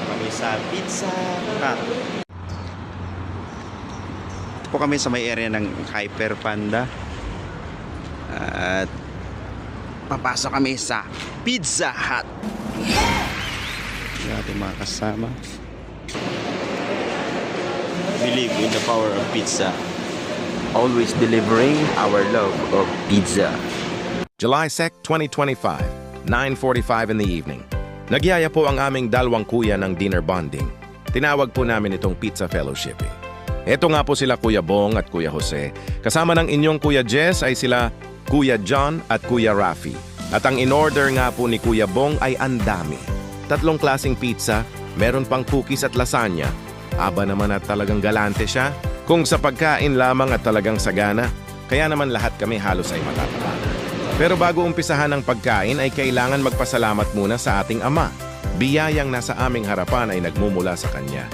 Kami sa Pizza Hut. Ito po kami sa may area ng Hyper Panda. At papasok kami sa Pizza Hut. Yung ating mga kasama. Believe in the power of pizza. Always delivering our love of pizza. July 2, 2025, 9:45 in the evening. Nagyaya po ang aming dalawang kuya ng dinner bonding. Tinawag po namin itong Pizza Fellowshipping. Ito nga po sila Kuya Bong at Kuya Jose. Kasama ng inyong Kuya Jess ay sila Kuya John at Kuya Rafi. At ang in-order nga po ni Kuya Bong ay andami. 3 klaseng pizza, meron pang cookies at lasagna. Aba naman at talagang galante siya. Kung sa pagkain lamang at talagang sagana, kaya naman lahat kami halos ay matatapanan. Pero bago umpisahan ang pagkain ay kailangan magpasalamat muna sa ating Ama. Biyayang nasa aming harapan ay nagmumula sa Kanya.